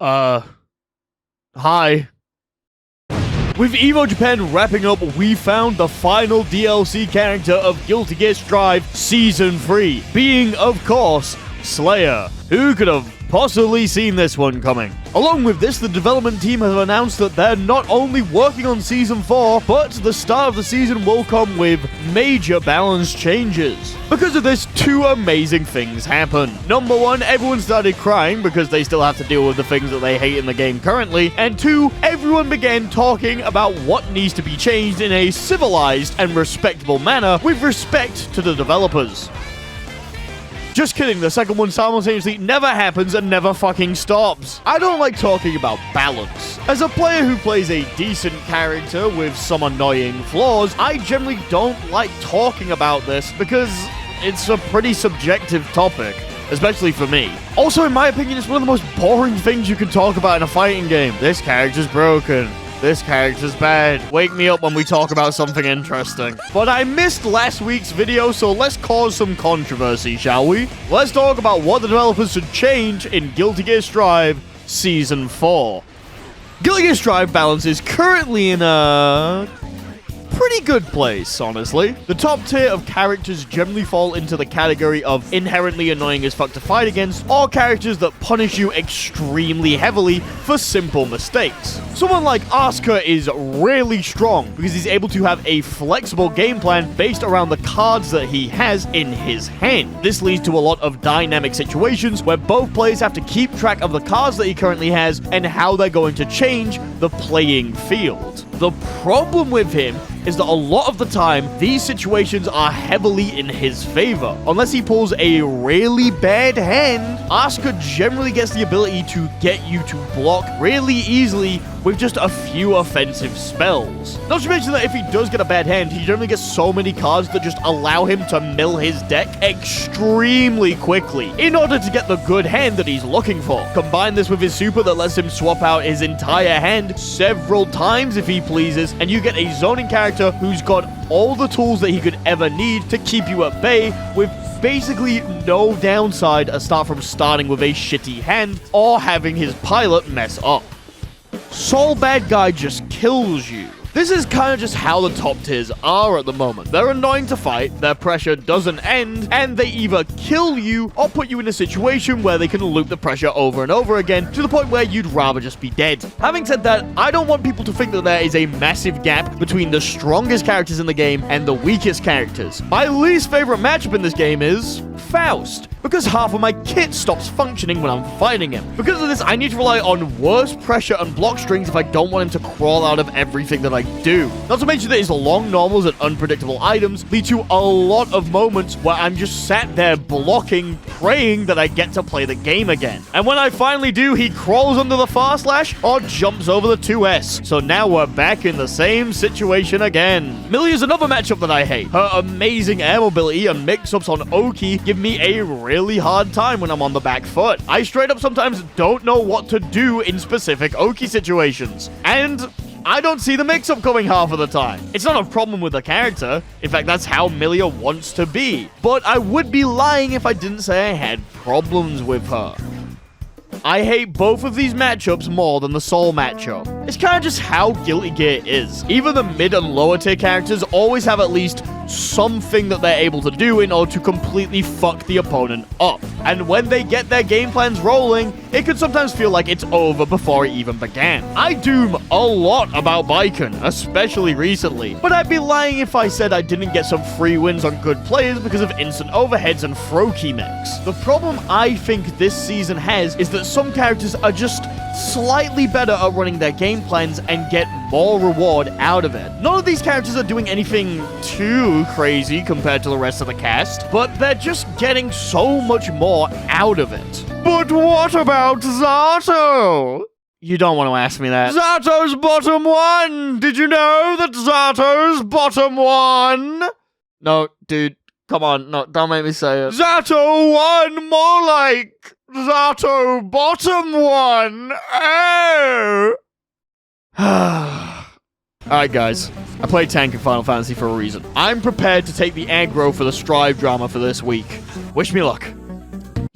Hi. With Evo Japan wrapping up, we found the final DLC character of Guilty Gear Strive Season 3, being, of course, Slayer. Who could have possibly seen this one coming? Along with this, the development team has announced that they're not only working on Season 4, but the start of the season will come with major balance changes. Because of this, two amazing things happened. Number one, everyone started crying because they still have to deal with the things that they hate in the game currently. And two, everyone began talking about what needs to be changed in a civilized and respectable manner with respect to the developers. Just kidding, the second one simultaneously never happens and never fucking stops. I don't like talking about balance. As a player who plays a decent character with some annoying flaws, I generally don't like talking about this because it's a pretty subjective topic, especially for me. Also, in my opinion, it's one of the most boring things you can talk about in a fighting game. This character's broken. This character's bad. Wake me up when we talk about something interesting. But I missed last week's video, so let's cause some controversy, shall we? Let's talk about what the developers should change in Guilty Gear Strive Season 4. Guilty Gear Strive balance is currently in a pretty good place, honestly. The top tier of characters generally fall into the category of inherently annoying as fuck to fight against, or characters that punish you extremely heavily for simple mistakes. Someone like Asuka is really strong because he's able to have a flexible game plan based around the cards that he has in his hand. This leads to a lot of dynamic situations where both players have to keep track of the cards that he currently has and how they're going to change the playing field. The problem with him is that a lot of the time, these situations are heavily in his favor. Unless he pulls a really bad hand, Asuka generally gets the ability to get you to block really easily with just a few offensive spells. Not to mention that if he does get a bad hand, he generally gets so many cards that just allow him to mill his deck extremely quickly in order to get the good hand that he's looking for. Combine this with his super that lets him swap out his entire hand several times if he pleases, and you get a zoning character who's got all the tools that he could ever need to keep you at bay with basically no downside aside from starting with a shitty hand or having his pilot mess up. Soul Bad Guy just kills you. This is kind of just how the top tiers are at the moment. They're annoying to fight, their pressure doesn't end, and they either kill you or put you in a situation where they can loop the pressure over and over again to the point where you'd rather just be dead. Having said that, I don't want people to think that there is a massive gap between the strongest characters in the game and the weakest characters. My least favorite matchup in this game is Faust, because half of my kit stops functioning when I'm fighting him. Because of this, I need to rely on worse pressure and block strings if I don't want him to crawl out of everything that I do. Not to mention that his long normals and unpredictable items lead to a lot of moments where I'm just sat there blocking, praying that I get to play the game again. And when I finally do, he crawls under the far slash or jumps over the 2S. So now we're back in the same situation again. Millie is another matchup that I hate. Her amazing air mobility and mix-ups on Oki give me a really hard time when I'm on the back foot. I straight up sometimes don't know what to do in specific Oki situations. And I don't see the mix-up coming half of the time. It's not a problem with the character. In fact, that's how Milia wants to be. But I would be lying if I didn't say I had problems with her. I hate both of these matchups more than the Soul matchup. It's kind of just how Guilty Gear is. Even the mid and lower tier characters always have at least something that they're able to do in order to completely fuck the opponent up. And when they get their game plans rolling, it can sometimes feel like it's over before it even began. I doom a lot about Baiken, especially recently, but I'd be lying if I said I didn't get some free wins on good players because of instant overheads and throw key mechs. The problem I think this season has is that some characters are just slightly better at running their game plans and get more reward out of it. None of these characters are doing anything too crazy compared to the rest of the cast, but they're just getting so much more out of it. But what about Zato? You don't want to ask me that. Zato's bottom one! Did you know that Zato's bottom one? No, dude, come on, no, don't make me say it. Zato one, more like Zato bottom one. Oh! Alright guys, I played tank in Final Fantasy for a reason. I'm prepared to take the aggro for the Strive drama for this week. Wish me luck.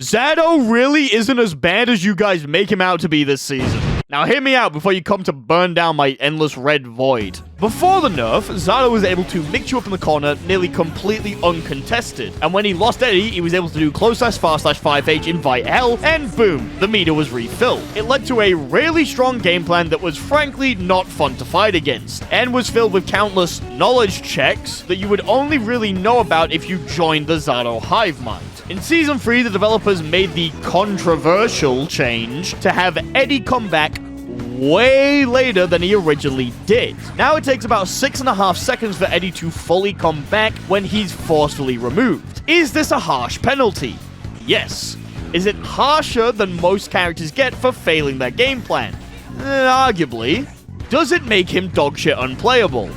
Zato really isn't as bad as you guys make him out to be this season. Now hear me out before you come to burn down my endless red void. Before the nerf, Zato was able to mix you up in the corner nearly completely uncontested. And when he lost Eddie, he was able to do close/far/5H, invite hell, and boom, the meter was refilled. It led to a really strong game plan that was frankly not fun to fight against, and was filled with countless knowledge checks that you would only really know about if you joined the Zato hive mind. In Season 3, the developers made the controversial change to have Eddie come back way later than he originally did. Now it takes about 6.5 seconds for Eddie to fully come back when he's forcefully removed. Is this a harsh penalty? Yes. Is it harsher than most characters get for failing their game plan? Arguably. Does it make him dogshit unplayable?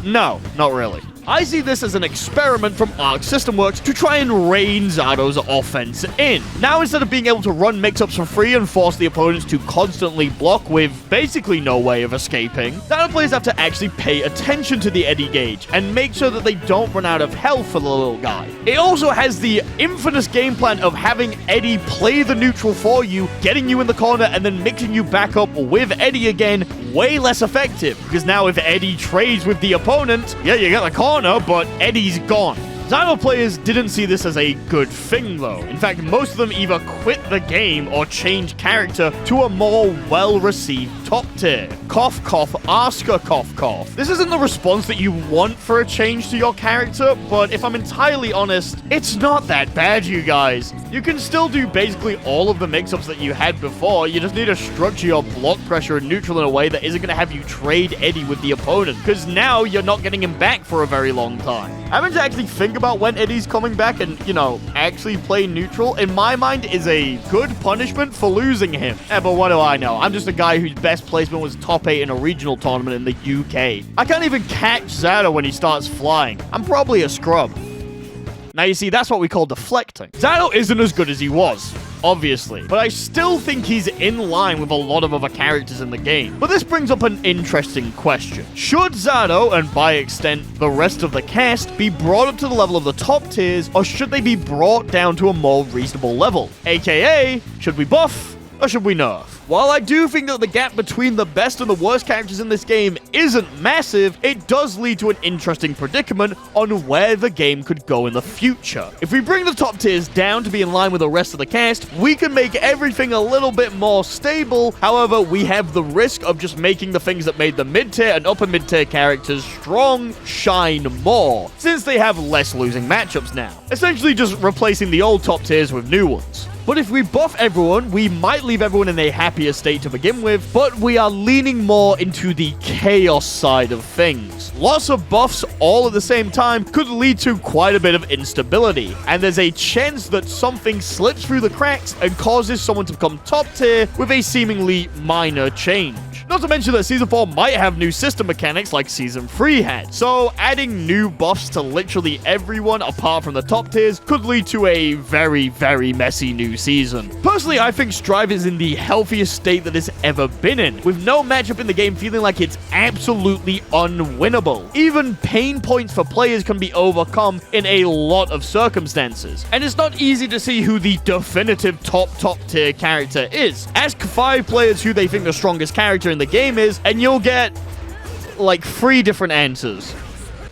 No, not really. I see this as an experiment from Arc System Works to try and rein Zato's offense in. Now, instead of being able to run mix-ups for free and force the opponents to constantly block with basically no way of escaping, Zato players have to actually pay attention to the Eddie gauge and make sure that they don't run out of health for the little guy. It also has the infamous game plan of having Eddie play the neutral for you, getting you in the corner, and then mixing you back up with Eddie again, way less effective. Because now if Eddie trades with the opponent, yeah, you get the corner, but Eddie's gone. Zato players didn't see this as a good thing, though. In fact, most of them either quit the game or changed character to a more well-received top tier. Cough, cough, Oscar, cough, cough. This isn't the response that you want for a change to your character, but if I'm entirely honest, it's not that bad, you guys. You can still do basically all of the mix-ups that you had before. You just need to structure your block pressure and neutral in a way that isn't going to have you trade Eddie with the opponent, because now you're not getting him back for a very long time. Having to actually think about when Eddie's coming back and, actually play neutral, in my mind, is a good punishment for losing him. But what do I know? I'm just a guy whose best placement was top 8 in a regional tournament in the UK. I can't even catch Zato when he starts flying. I'm probably a scrub. Now, you see, that's what we call deflecting. Zato isn't as good as he was, obviously, but I still think he's in line with a lot of other characters in the game. But this brings up an interesting question. Should Zato, and by extent the rest of the cast, be brought up to the level of the top tiers, or should they be brought down to a more reasonable level? AKA, should we buff, or should we nerf? While I do think that the gap between the best and the worst characters in this game isn't massive, it does lead to an interesting predicament on where the game could go in the future. If we bring the top tiers down to be in line with the rest of the cast, we can make everything a little bit more stable. However, we have the risk of just making the things that made the mid-tier and upper mid-tier characters strong shine more, since they have less losing matchups now. Essentially just replacing the old top tiers with new ones. But if we buff everyone, we might leave everyone in a happier state to begin with, but we are leaning more into the chaos side of things. Lots of buffs all at the same time could lead to quite a bit of instability, and there's a chance that something slips through the cracks and causes someone to become top tier with a seemingly minor change. Not to mention that Season 4 might have new system mechanics like Season 3 had, so adding new buffs to literally everyone apart from the top tiers could lead to a very, very messy new season. Personally, I think Strive is in the healthiest state that it's ever been in, with no matchup in the game feeling like it's absolutely unwinnable. Even pain points for players can be overcome in a lot of circumstances, and it's not easy to see who the definitive top tier character is. Ask 5 players who they think the strongest character in the game is, and you'll get like 3 different answers.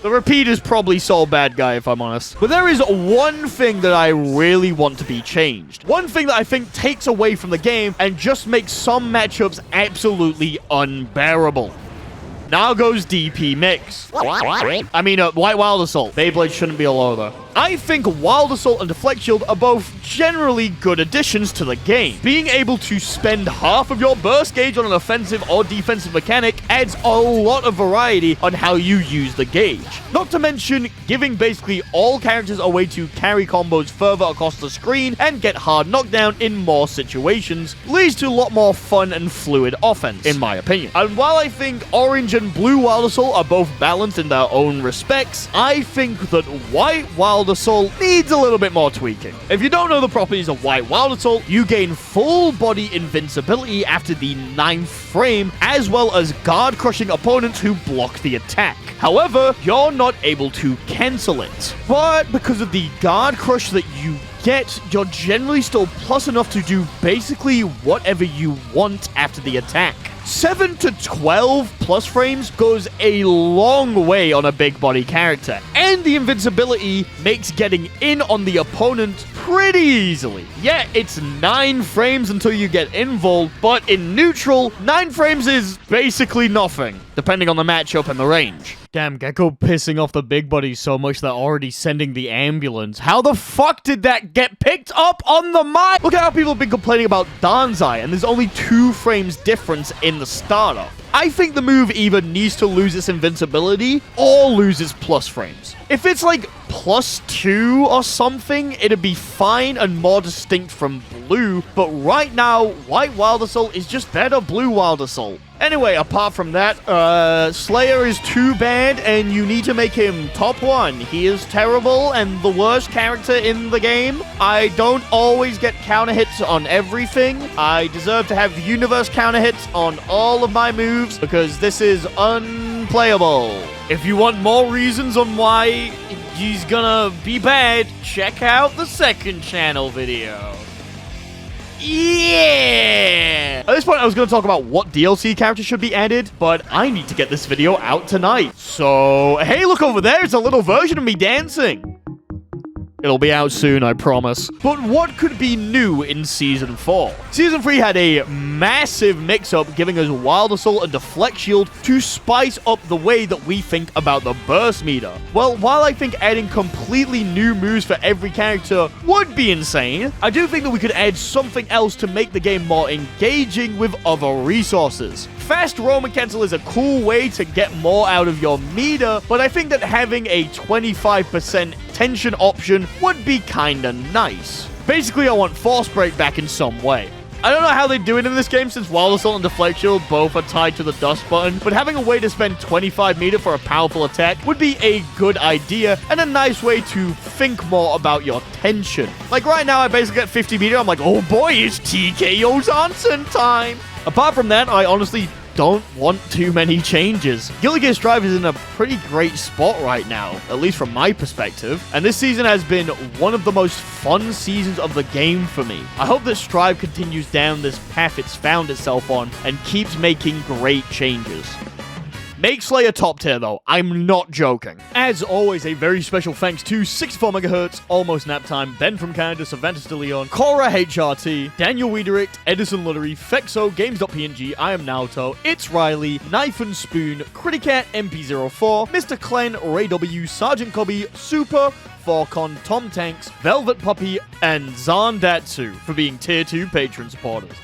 The repeat is probably Soul Bad Guy, if I'm honest. But there is one thing that I really want to be changed. One thing that I think takes away from the game and just makes some matchups absolutely unbearable. Now goes DP Mix. I mean, White Wild Assault. Beyblade shouldn't be a low, though. I think Wild Assault and Deflect Shield are both generally good additions to the game. Being able to spend half of your burst gauge on an offensive or defensive mechanic adds a lot of variety on how you use the gauge. Not to mention, giving basically all characters a way to carry combos further across the screen and get hard knockdown in more situations leads to a lot more fun and fluid offense, in my opinion. And while I think Orange and Blue Wild Assault are both balanced in their own respects, I think that White Wild Assault needs a little bit more tweaking. If you don't know the properties of White Wild Assault, you gain full body invincibility after the 9th frame, as well as guard-crushing opponents who block the attack. However, you're not able to cancel it. But because of the guard crush that you Yet, you're generally still plus enough to do basically whatever you want after the attack. 7 to 12 plus frames goes a long way on a big body character, and the invincibility makes getting in on the opponent pretty easily. Yeah, it's 9 frames until you get invul, but in neutral, 9 frames is basically nothing, depending on the matchup and the range. Damn, Gecko pissing off the big buddies so much they're already sending the ambulance. How the fuck did that get picked up on the mic? Look at how people have been complaining about Danzai, and there's only 2 frames difference in the starter. I think the move either needs to lose its invincibility or lose its plus frames. If it's like +2 or something, it'd be fine and more distinct from blue, but right now, white Wild Assault is just better blue Wild Assault. Anyway, apart from that, Slayer is too bad, and you need to make him top 1. He is terrible and the worst character in the game. I don't always get counter hits on everything. I deserve to have universe counter hits on all of my moves, because this is unplayable. If you want more reasons on why he's gonna be bad, check out the second channel video. Yeah! At this point, I was going to talk about what DLC characters should be added, but I need to get this video out tonight. So, hey, look over there. It's a little version of me dancing. It'll be out soon, I promise. But what could be new in Season 4? Season 3 had a massive mix-up, giving us Wild Assault and Deflect Shield to spice up the way that we think about the burst meter. Well, while I think adding completely new moves for every character would be insane, I do think that we could add something else to make the game more engaging with other resources. Fast Roman Cancel is a cool way to get more out of your meter, but I think that having a 25% tension option would be kinda nice. Basically, I want Force Break back in some way. I don't know how they do it in this game, since Wild Assault and Deflect Shield both are tied to the dust button, but having a way to spend 25 meter for a powerful attack would be a good idea, and a nice way to think more about your tension. Like right now, I basically get 50 meter, I'm like, oh boy, it's TKO Johnson time! Apart from that, I honestly don't want too many changes. Guilty Gear Strive is in a pretty great spot right now, at least from my perspective, and this season has been one of the most fun seasons of the game for me. I hope that Strive continues down this path it's found itself on and keeps making great changes. Make Slayer top tier though, I'm not joking. As always, a very special thanks to 64 MHz, Almost Nap Time, Ben from Canada, Cervantes de Leon, Cora HRT, Daniel Wiedericht, Edison Luttery, Fexo, Games.png, I am Naoto, It's Riley, Knife and Spoon, Criticat MP04, Mr. Clen, Ray W, Sergeant Cobby, Super, Forcon, Tom Tanks, Velvet Puppy, and Zarndatsu for being tier 2 patron supporters.